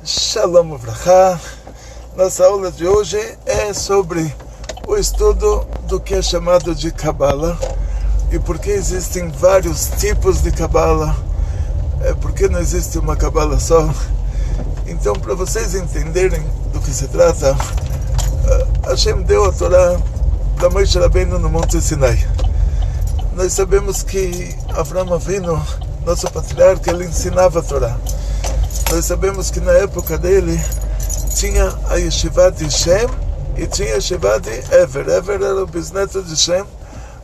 Shalom Uvrachá. Nossa aula de hoje é sobre o estudo do que é chamado de Kabbalah e por que existem vários tipos de Kabbalah, por que não existe uma Kabbalah só. Então, para vocês entenderem do que se trata, Hashem deu a Torá para Moshe Rabbeinu no Monte Sinai. Nós sabemos que Avraham Avinu, nosso patriarca, ele ensinava a Torá. Nós sabemos que na época dele tinha a Yeshiva de Shem e tinha a Yeshiva de Ever. Ever era o bisneto de Shem.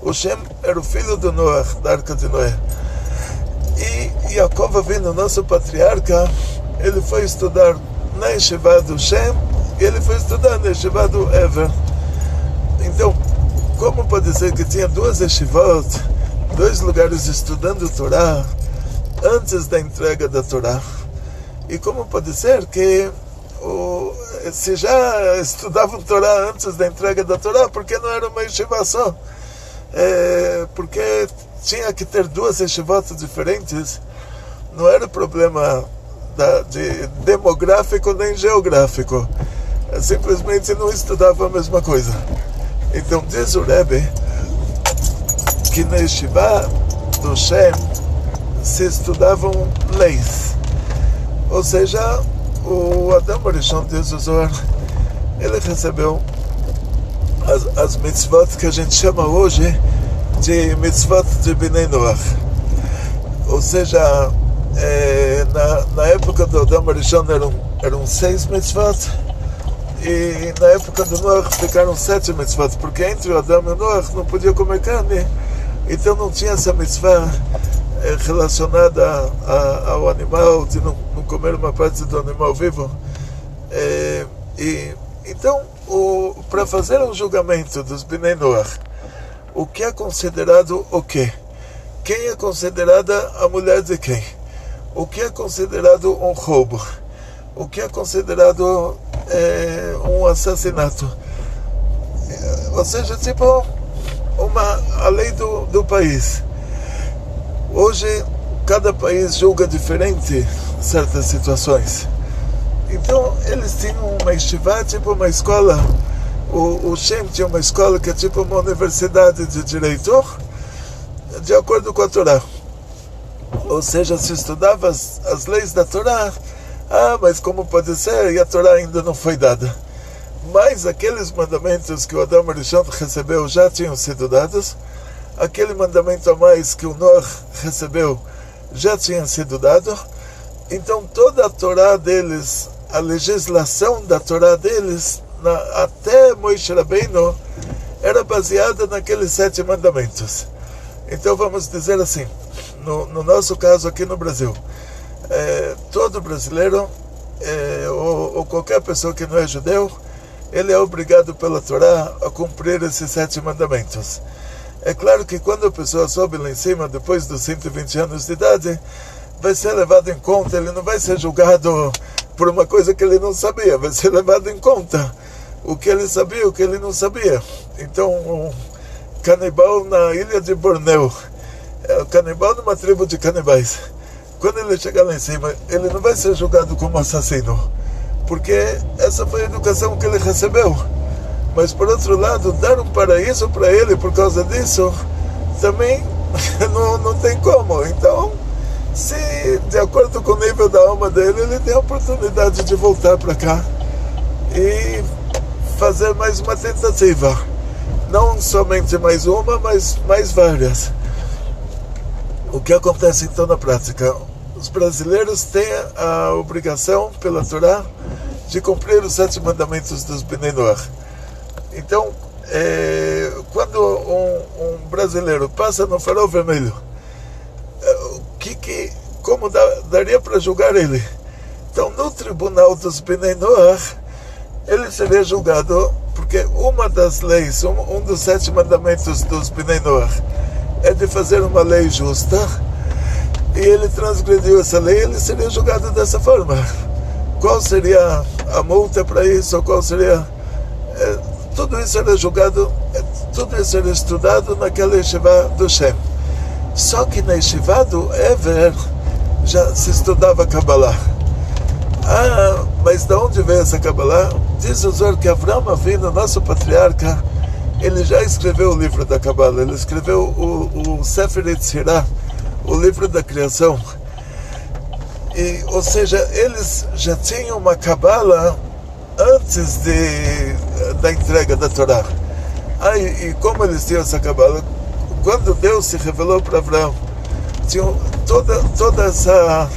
O Shem era o filho do Noach, da Arca de Noé. E Yaakov Avinu, nosso patriarca, ele foi estudar na Yeshiva do Shem e ele foi estudar na Yeshiva do Ever. Então, como pode ser que tinha duas Yeshivot, dois lugares estudando Torá antes da entrega da Torá? E como pode ser que se já estudavam Torá antes da entrega da Torá, porque não era uma yeshiva só? Porque tinha que ter duas yeshivot diferentes. Não era problema demográfico nem geográfico. Simplesmente não estudavam a mesma coisa. Então diz o Rebbe que na yeshiva do Shem se estudavam leis. Ou seja, o Adam Arishon, Deus o Zohar, ele recebeu as mitzvot que a gente chama hoje de mitzvot de Bnei Noach. Ou seja, na época do Adam Arishon eram 6 mitzvot, e na época do Noach ficaram 7 mitzvot, porque entre o Adam e o Noach não podia comer carne, então não tinha essa mitzvah relacionada ao animal, de não comer uma parte do animal vivo. Então, para fazer um julgamento dos Bnei Noach, o que é considerado o quê? Quem é considerada a mulher de quem? O que é considerado um roubo? O que é considerado um assassinato? Ou seja, tipo a lei do país. Hoje, cada país julga diferente certas situações. Então, eles tinham uma yeshiva, tipo uma escola. O Shem tinha uma escola que é tipo uma universidade de direito, de acordo com a Torá. Ou seja, se estudava as leis da Torá, mas como pode ser? E a Torá ainda não foi dada. Mas aqueles mandamentos que o Adam Arishon recebeu já tinham sido dados. Aquele mandamento a mais que o Noach recebeu já tinha sido dado. Então toda a Torá deles, a legislação da Torá deles, até Moshe Rabbeinu, era baseada naqueles 7 mandamentos. Então vamos dizer assim, no nosso caso aqui no Brasil, todo brasileiro, ou qualquer pessoa que não é judeu, ele é obrigado pela Torá a cumprir esses 7 mandamentos. É claro que quando a pessoa sobe lá em cima, depois dos 120 anos de idade, vai ser levado em conta, ele não vai ser julgado por uma coisa que ele não sabia, vai ser levado em conta o que ele sabia, o que ele não sabia. Então, um canibal na ilha de Bornéu, o canibal numa tribo de canibais, quando ele chegar lá em cima, ele não vai ser julgado como assassino, porque essa foi a educação que ele recebeu. Mas, por outro lado, dar um paraíso para ele por causa disso, também não tem como. Então, se, de acordo com o nível da alma dele, ele tem a oportunidade de voltar para cá e fazer mais uma tentativa. Não somente mais uma, mas mais várias. O que acontece, então, na prática? Os brasileiros têm a obrigação, pela Torá, de cumprir os 7 mandamentos dos Bnei Noach. Então, quando um brasileiro passa no farol vermelho, como daria para julgar ele? Então, no tribunal dos Bnei Noach, ele seria julgado, porque uma das leis, um dos 7 mandamentos dos Bnei Noach, é de fazer uma lei justa, e ele transgrediu essa lei, ele seria julgado dessa forma. Qual seria a multa para isso? Qual seria... tudo isso era julgado, tudo isso era estudado naquela yeshiva do Shem. Só que na yeshiva do Ever já se estudava Kabbalah. Mas de onde veio essa Kabbalah? Diz o Zohar que Avraham Avinu, nosso patriarca, ele já escreveu o livro da Kabbalah, ele escreveu o Sefer Yetzirah, o livro da criação. Ou seja, eles já tinham uma Kabbalah antes da entrega da Torá. E como eles tinham essa Kabbalah? Quando Deus se revelou para Abraão, tinha toda essa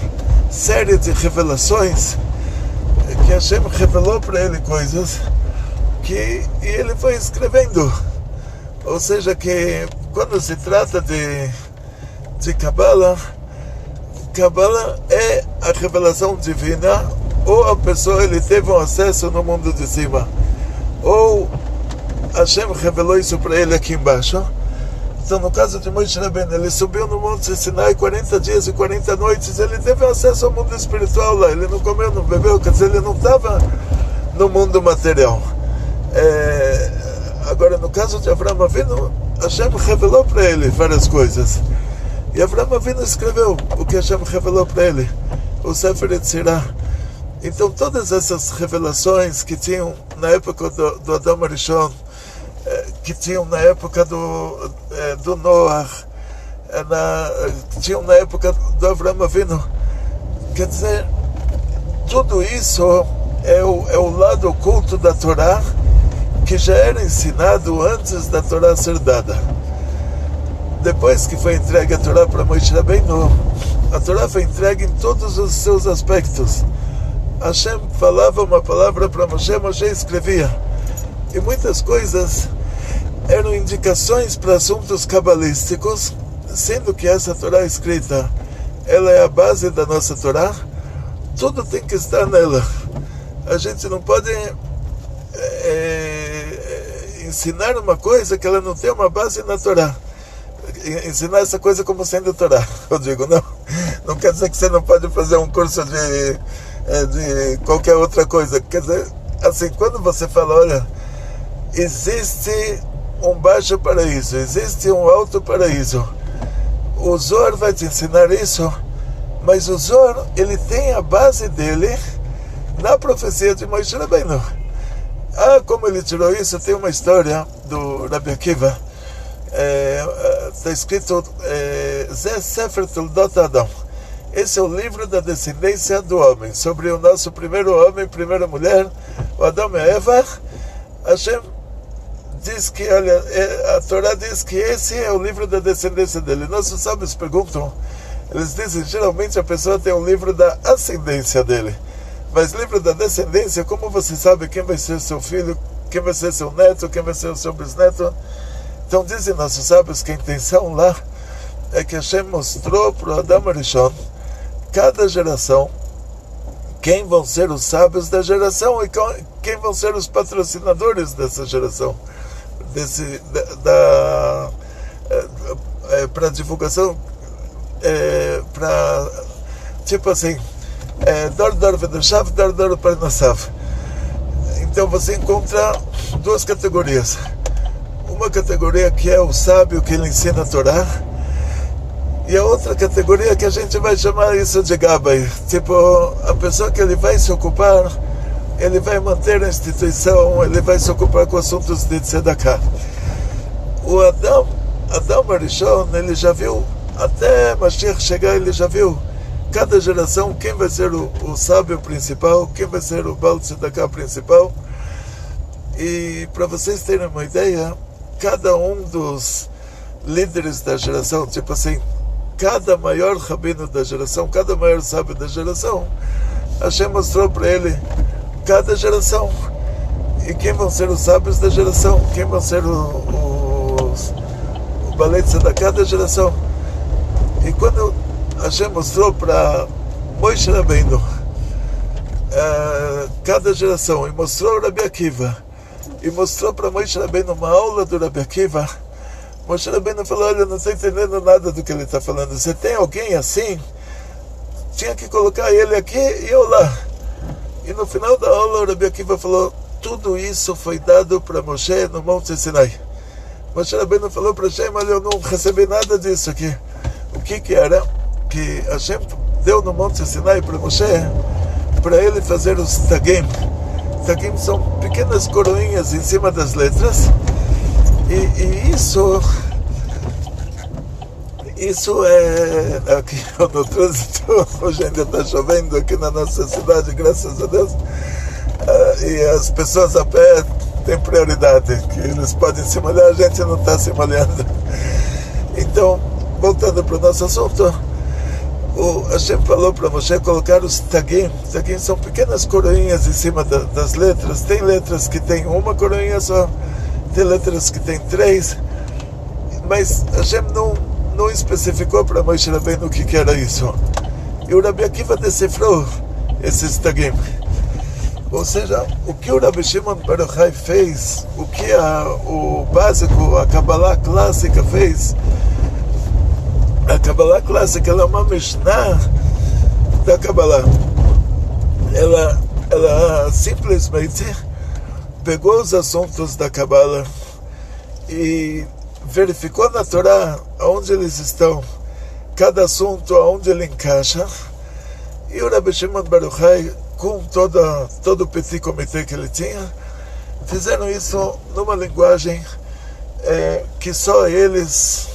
série de revelações que Hashem revelou para ele coisas e ele foi escrevendo. Ou seja, que quando se trata de Kabbalah é a revelação divina, ou a pessoa ele teve um acesso no mundo de cima, ou Hashem revelou isso para ele aqui embaixo. Então, no caso de Moshe Rabbeinu, ele subiu no Monte Sinai 40 dias e 40 noites, ele teve acesso ao mundo espiritual lá, ele não comeu, não bebeu, quer dizer, ele não estava no mundo material. Agora, no caso de Avraham Avinu, Hashem revelou para ele várias coisas. E Avraham Avinu escreveu o que Hashem revelou para ele, o Sefer Yetzirah. Então, todas essas revelações que tinham na época do Adão Arishon, que tinham na época do Noah, que tinham na época do Avraham Avinu, quer dizer, tudo isso é o lado oculto da Torá, que já era ensinado antes da Torá ser dada. Depois que foi entregue a Torá para Moshe Rabbeinu, a Torá foi entregue em todos os seus aspectos. Hashem falava uma palavra para Moshe, Moshe escrevia. E muitas coisas eram indicações para assuntos cabalísticos, sendo que essa Torá escrita, ela é a base da nossa Torá, tudo tem que estar nela. A gente não pode ensinar uma coisa que ela não tem uma base na Torá. Ensinar essa coisa como sendo Torá. Eu digo, não quer dizer que você não pode fazer um curso de qualquer outra coisa. Quer dizer, assim, quando você fala, olha, existe um baixo paraíso, existe um alto paraíso, o Zohar vai te ensinar isso, mas o Zohar, ele tem a base dele na profecia de Moshe Rabbeinu. Como ele tirou isso, tem uma história do Rabbi Akiva, está escrito Zé Sefer Toldot Adam. Esse é o livro da descendência do homem, sobre o nosso primeiro homem, primeira mulher, o Adão e a Eva. Hashem diz que, olha, a Torá diz que esse é o livro da descendência dele. Nossos sábios perguntam, eles dizem, geralmente a pessoa tem um livro da ascendência dele, mas livro da descendência, como você sabe quem vai ser seu filho, quem vai ser seu neto, quem vai ser o seu bisneto? Então dizem nossos sábios que a intenção lá é que Hashem mostrou para o Adão Arishon, cada geração, quem vão ser os sábios da geração e quem vão ser os patrocinadores dessa geração, para divulgação, para, tipo assim, Dor Vedoshav, Dor Parnasav. Então você encontra duas categorias. Uma categoria que é o sábio, que ele ensina a Torá, e a outra categoria que a gente vai chamar isso de Gabai, tipo, a pessoa que ele vai se ocupar, ele vai manter a instituição, ele vai se ocupar com assuntos de Tzedakah. O Adão Arishon, ele já viu, até Mashiach chegar, ele já viu cada geração quem vai ser o sábio principal, quem vai ser o Baal Tzedakah principal. E para vocês terem uma ideia, cada um dos líderes da geração, tipo assim, cada maior rabino da geração, cada maior sábio da geração, Hashem mostrou para ele cada geração e quem vão ser os sábios da geração, quem vão ser o baletes da cada geração. E quando Hashem mostrou para Moshe Rabbeinu cada geração, e mostrou o Rabbi Akiva, e mostrou para Moshe Rabbeinu uma aula do Rabbi Akiva, Moshe Rabbeinu falou, olha, eu não estou entendendo nada do que ele está falando. Você tem alguém assim? Tinha que colocar ele aqui e eu lá. E no final da aula, o Rabbi Akiva falou, tudo isso foi dado para Moshe no Monte Sinai. Moshe Rabbeinu falou para Hashem, olha, eu não recebi nada disso aqui. O que era? Que Hashem deu no Monte Sinai para Moshe para ele fazer os tagim. Tagim são pequenas coroinhas em cima das letras, e isso é aqui no trânsito. Hoje ainda está chovendo aqui na nossa cidade, graças a Deus, e as pessoas a pé têm prioridade, que eles podem se molhar, a gente não está se molhando. Então, voltando para o nosso assunto, o Hashem falou para Moshe colocar os tagim. Tagim são pequenas coroinhas em cima das letras. Tem letras que tem uma coroinha só, tem letras que tem 3, mas Hashem não especificou para Moshe Rabbeinu o que era isso. E o Rabi Akiva decifrou esses tagim. Ou seja, o que o Rabi Shimon Bar Yochai fez, o que o básico, a Kabbalah clássica fez. A Kabbalah clássica, ela é uma Mishnah da Kabbalah. Ela simplesmente pegou os assuntos da Kabbalah e verificou na Torá aonde eles estão, cada assunto aonde ele encaixa, e o Rabi Shimon Bar Yochai, com todo o petit comitê que ele tinha, fizeram isso numa linguagem que só eles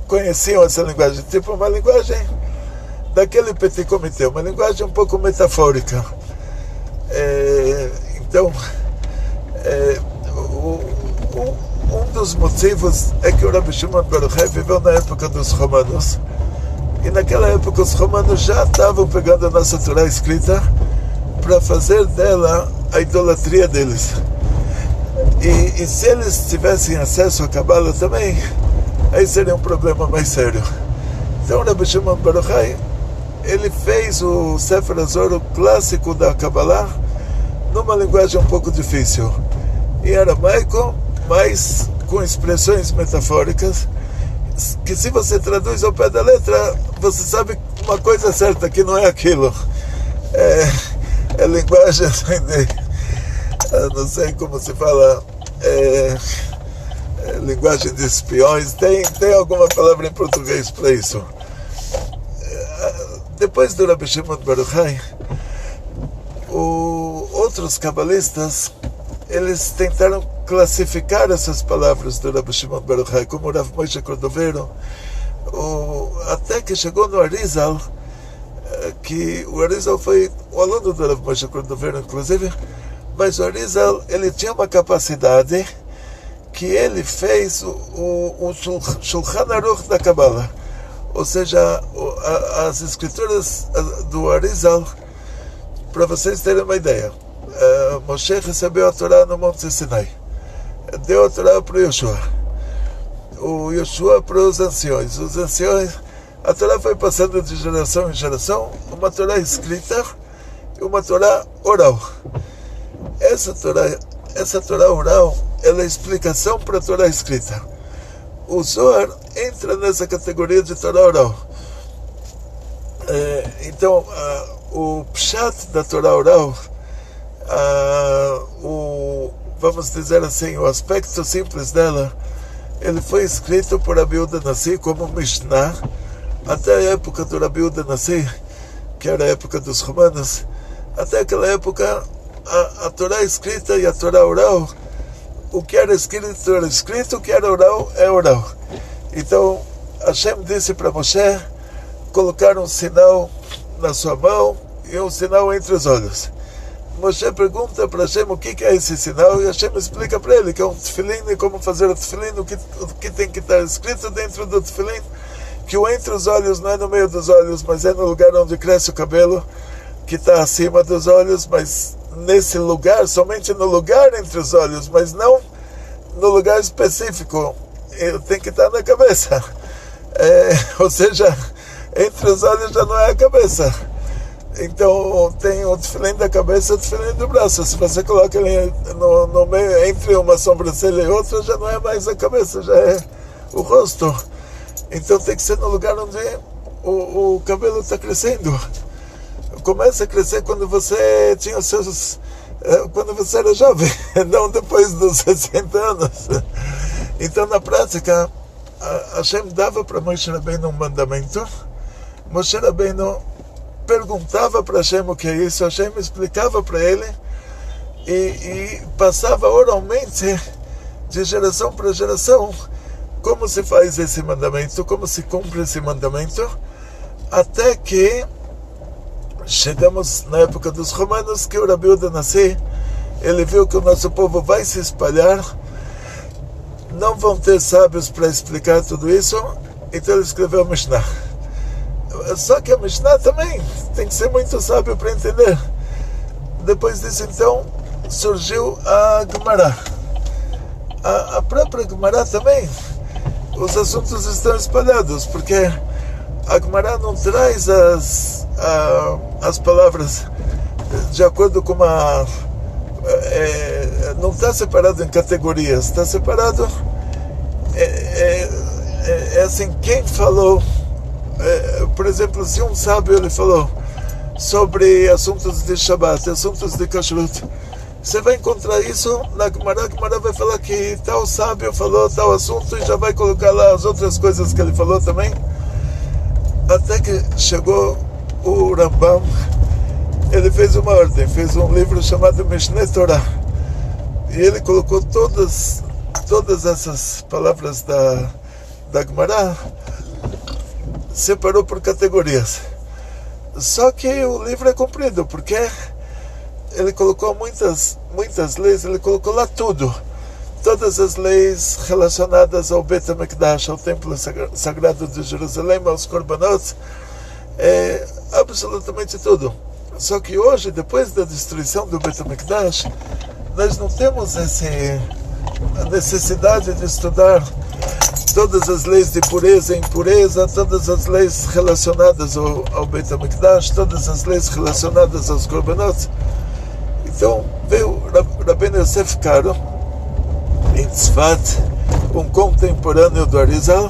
conheciam, essa linguagem, tipo uma linguagem daquele petit comitê, uma linguagem um pouco metafórica. Então, um dos motivos é que o Rabi Shimon Bar Yochai viveu na época dos romanos, e naquela época os romanos já estavam pegando a nossa Torá escrita para fazer dela a idolatria deles. E se eles tivessem acesso à Kabbalah também, aí seria um problema mais sério. Então o Rabi Shimon Bar Yochai, ele fez o Sefer HaZohar clássico da Kabbalah numa linguagem um pouco difícil, em aramaico, mas com expressões metafóricas, que se você traduz ao pé da letra, você sabe uma coisa certa, que não é aquilo. É linguagem de, não sei como se fala, linguagem de espiões, tem alguma palavra em português para isso. Depois do Rabi Shimon Bar Yochai, outros cabalistas, eles tentaram classificar essas palavras do Rabi Shimon Bar Yochai, como o Rav Moshe Cordovero, até que chegou no Arizal, que o Arizal foi o aluno do Rav Moshe Cordovero, inclusive, mas o Arizal, ele tinha uma capacidade que ele fez o Shulchan Aruch da Kabbalah, ou seja, as escrituras do Arizal. Para vocês terem uma ideia, Moshe recebeu a Torá no Monte Sinai, deu a Torá para o Yoshua para os anciões. A Torá foi passando de geração em geração, uma Torá escrita e uma Torá oral. Essa Torá oral, ela é a explicação para a Torá escrita. O Zohar entra nessa categoria de Torá oral. Então, o Pshat da Torá oral, vamos dizer assim, o aspecto simples dela, ele foi escrito por Rabi Yehuda Nassi como Mishnah, até a época do Rabi Yehuda Nassi, que era a época dos romanos. Até aquela época, a Torá escrita e a Torá oral, o que era escrito era escrito, o que era oral é oral. Então Hashem disse para Moshe colocar um sinal na sua mão e um sinal entre os olhos. Moshe pergunta para Hashem o que é esse sinal, e Hashem explica para ele que é um tefilim, e como fazer o tefilim, o que tem que estar escrito dentro do tefilim, que o entre os olhos não é no meio dos olhos, mas é no lugar onde cresce o cabelo, que está acima dos olhos, mas nesse lugar, somente no lugar entre os olhos, mas não no lugar específico, tem que estar na cabeça. Ou seja, entre os olhos já não é a cabeça. Então tem o tefilim da cabeça e o tefilim do braço. Se você coloca ele no meio, entre uma sobrancelha e outra, já não é mais a cabeça, já é o rosto. Então tem que ser no lugar onde o cabelo está crescendo. Começa a crescer quando você tinha os seus... quando você era jovem, não depois dos 60 anos. Então, na prática, Hashem dava para Moshe Rabbeinu um mandamento. Moshe Rabbeinu perguntava para Hashem o que é isso, Hashem explicava para ele e passava oralmente de geração para geração como se faz esse mandamento, como se cumpre esse mandamento, até que chegamos na época dos romanos, que o Rabi Yehuda Nassi, ele viu que o nosso povo vai se espalhar, não vão ter sábios para explicar tudo isso, então ele escreveu a Mishnah. Só que a Mishnah também tem que ser muito sábio para entender. Depois disso, então, surgiu a Gemara. A própria Gemara também, os assuntos estão espalhados, porque a Gemara não traz as palavras de acordo com uma... não está separado em categorias, está separado... É assim, quem falou... por exemplo, se um sábio ele falou sobre assuntos de Shabbat, assuntos de Kashrut, você vai encontrar isso na Gemara. A Gemara vai falar que tal sábio falou tal assunto e já vai colocar lá as outras coisas que ele falou também. Até que chegou o Rambam, ele fez uma ordem, fez um livro chamado Mishneh Torah, e ele colocou todas essas palavras da Gemara, separou por categorias. Só que o livro é comprido, porque ele colocou muitas leis, ele colocou lá tudo. Todas as leis relacionadas ao Bet HaMikdash, ao Templo Sagrado de Jerusalém, aos Korbanot, absolutamente tudo. Só que hoje, depois da destruição do Bet HaMikdash, nós não temos a necessidade de estudar todas as leis de pureza e impureza, todas as leis relacionadas ao Bet HaMikdash, todas as leis relacionadas aos Korbanot. Então veio Rabbeinu Yosef Karo, em Tzfat, um contemporâneo do Arizal,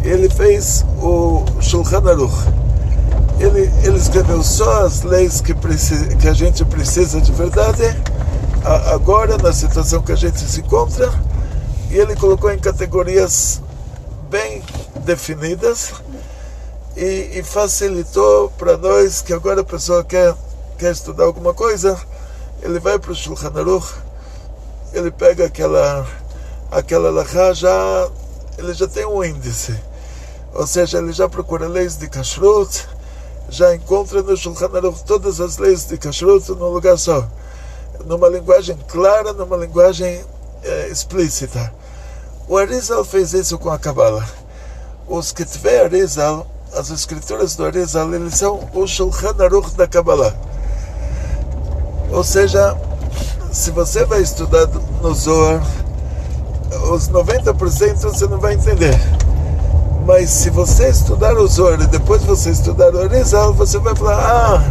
e ele fez o Shulchan Aruch. Ele escreveu só as leis que a gente precisa de verdade, agora, na situação que a gente se encontra, e ele colocou em categorias bem definidas e facilitou para nós que agora a pessoa quer estudar alguma coisa, ele vai para o Shulchan Aruch, ele pega aquela alahá, ele já tem um índice, ou seja, ele já procura leis de Kashrut, já encontra no Shulchan Aruch todas as leis de Kashrut num lugar só, numa linguagem clara, numa linguagem explícita. O Arizal fez isso com a Kabbalah. Os Ketvei Arizal, as escrituras do Arizal, eles são o Shulchan Aruch da Kabbalah. Ou seja, se você vai estudar no Zohar, os 90% você não vai entender. Mas se você estudar o Zohar e depois você estudar o Arizal, você vai falar,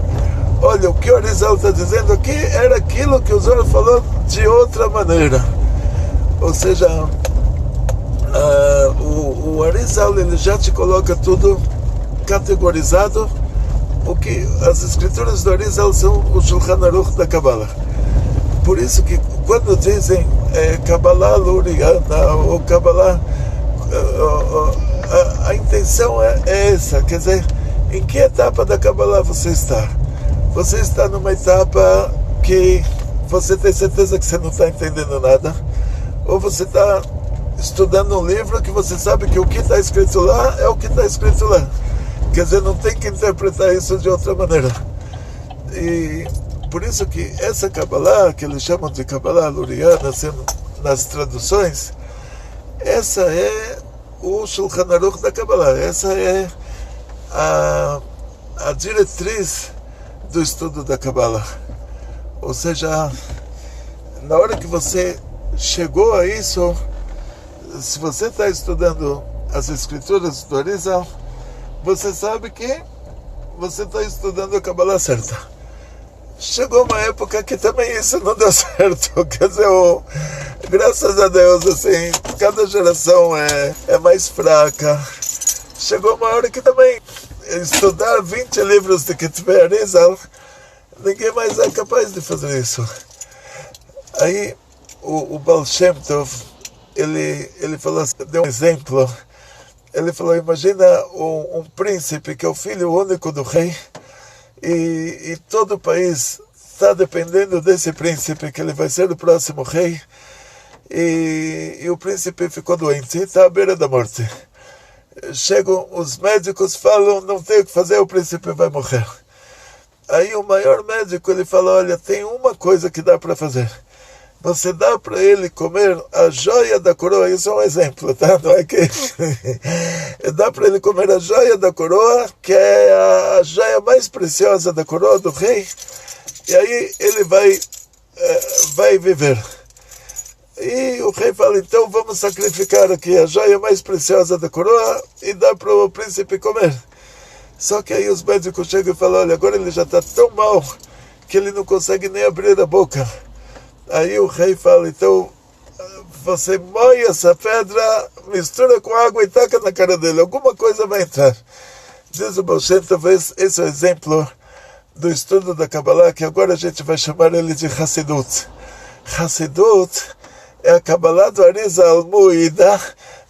olha, o que o Arizal está dizendo aqui era aquilo que o Zohar falou de outra maneira. Ou seja, o Arizal, ele já te coloca tudo categorizado. O que as escrituras do Arizal são o Shulchan Aruch da Kabbalah. Por isso que quando dizem Kabbalah Luriana ou Kabbalah, a intenção é essa, quer dizer, em que etapa da Kabbalah você está? Você está numa etapa que você tem certeza que você não está entendendo nada, ou você está estudando um livro que você sabe que o que está escrito lá é o que está escrito lá. Quer dizer, não tem que interpretar isso de outra maneira. E por isso que essa Kabbalah, que eles chamam de Kabbalah Luriana, nas traduções, essa é o Shulchan Aruch da Kabbalah. Essa é a diretriz do estudo da Kabbalah. Ou seja, na hora que você chegou a isso, se você está estudando as escrituras do Arizal, você sabe que você está estudando a Kabbalah certa. Chegou uma época que também isso não deu certo. Quer dizer, graças a Deus, assim, cada geração é mais fraca. Chegou uma hora que também estudar 20 livros de Ketvei Arizal, ninguém mais é capaz de fazer isso. Aí o Baal Shem Tov, ele falou, deu um exemplo. Ele falou, imagina um príncipe que é o filho único do rei, e todo o país está dependendo desse príncipe, que ele vai ser o próximo rei, e o príncipe ficou doente, está à beira da morte. Chegam os médicos, falam, não tem o que fazer, o príncipe vai morrer. Aí o maior médico, ele fala, olha, tem uma coisa que dá para fazer. Você dá para ele comer a joia da coroa, isso é um exemplo, tá? Não é que... dá para ele comer a joia da coroa, que é a joia mais preciosa da coroa do rei, e aí ele vai viver. E o rei fala, então vamos sacrificar aqui a joia mais preciosa da coroa e dá para o príncipe comer. Só que aí os médicos chegam e falam, olha, agora ele já está tão mal que ele não consegue nem abrir a boca. Aí o rei fala, então você moe essa pedra, mistura com água e taca na cara dele, alguma coisa vai entrar. Diz o Baal Shem Tov, esse é o exemplo do estudo da Kabbalah, que agora a gente vai chamar ele de Hassidut. Hassidut é a Kabbalah do Arizal moída,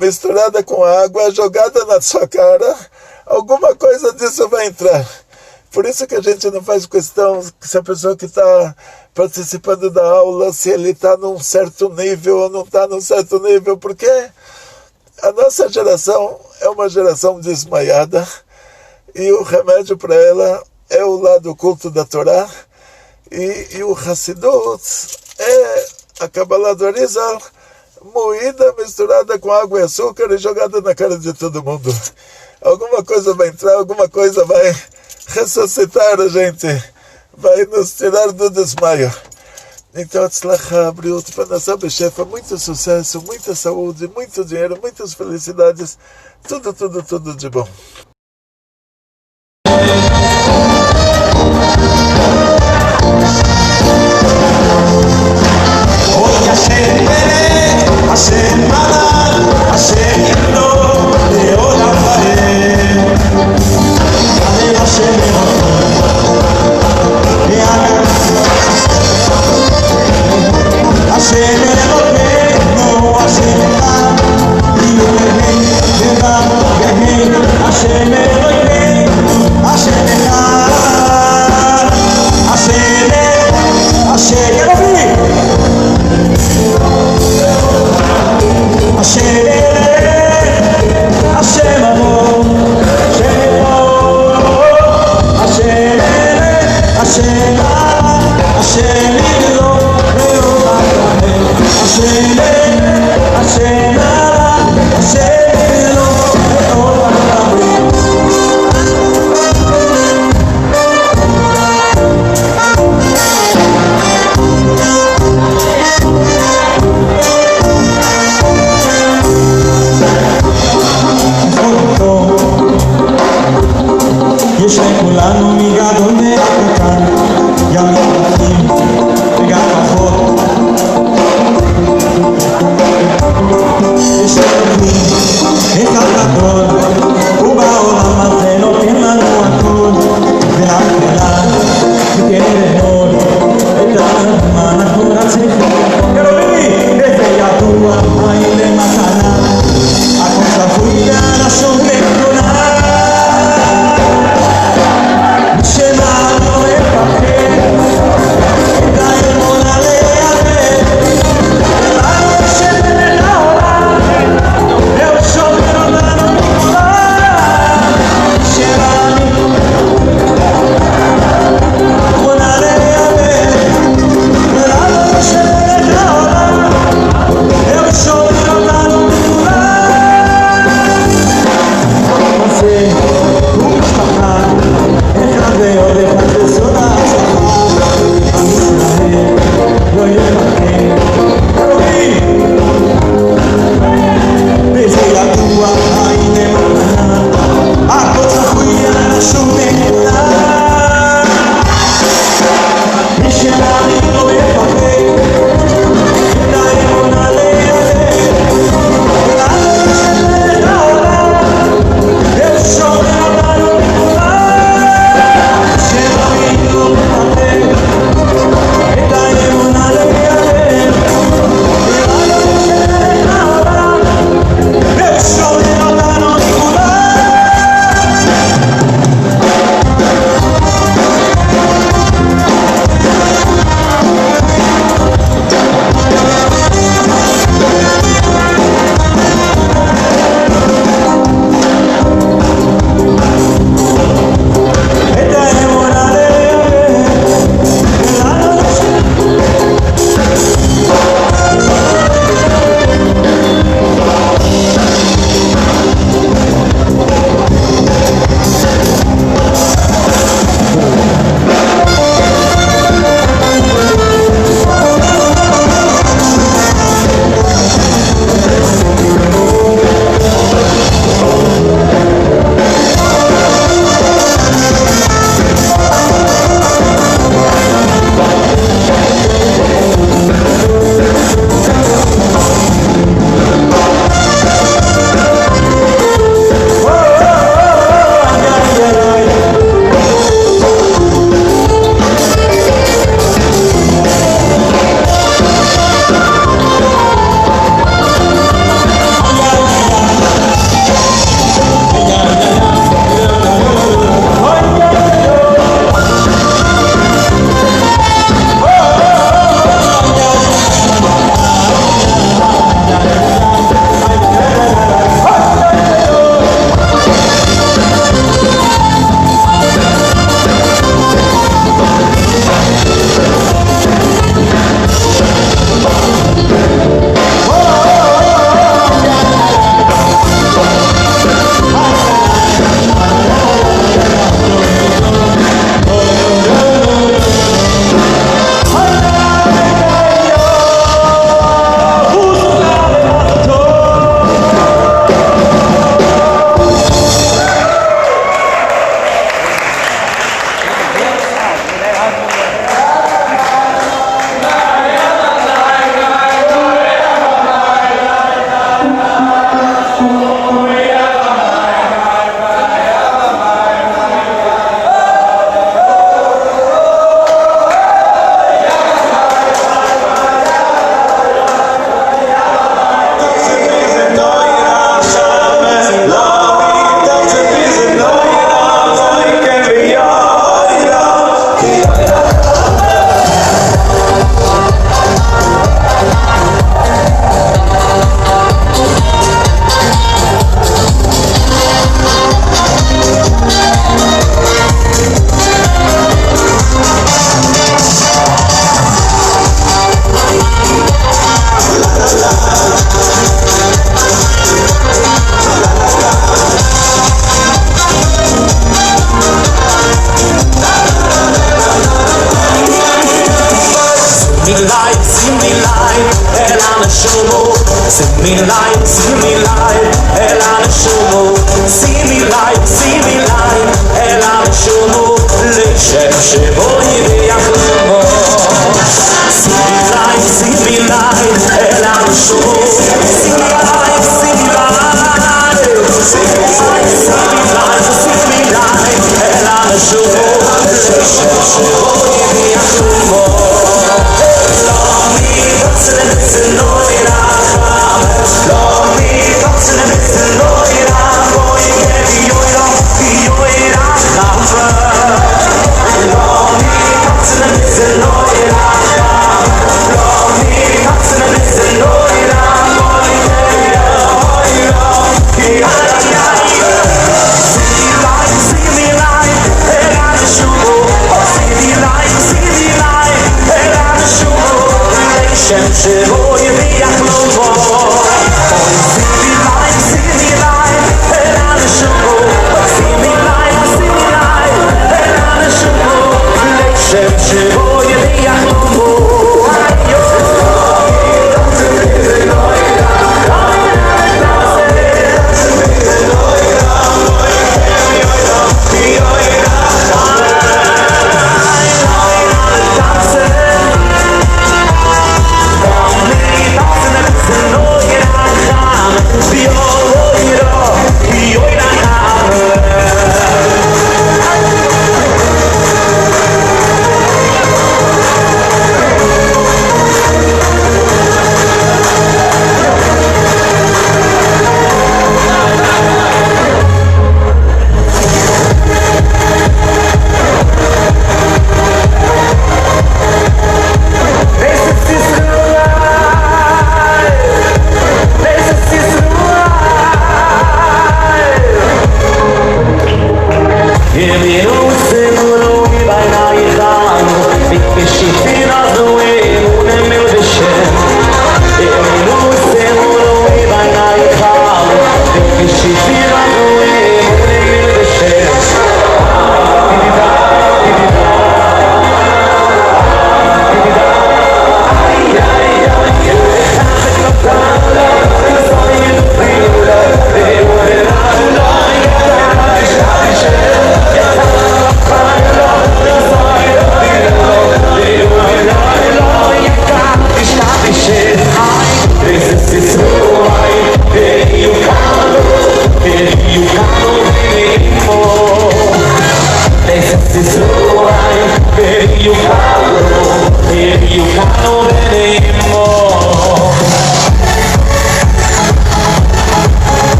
misturada com água, jogada na sua cara, alguma coisa disso vai entrar. Por isso que a gente não faz questão se a pessoa que está participando da aula, se ele está num certo nível ou não está num certo nível, porque a nossa geração é uma geração desmaiada e o remédio para ela é o lado oculto da Torá, e o Hassidut é a Kabbalah do Arizal moída, misturada com água e açúcar e jogada na cara de todo mundo. Alguma coisa vai entrar, alguma coisa vai ressuscitar a gente, vai nos tirar do desmaio. Então, Atzlacha, Briut, Panasá, Bechefa, muito sucesso, muita saúde, muito dinheiro, muitas felicidades, tudo de bom. יש לכולנו מגדול מהקטן, גם יחדים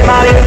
Like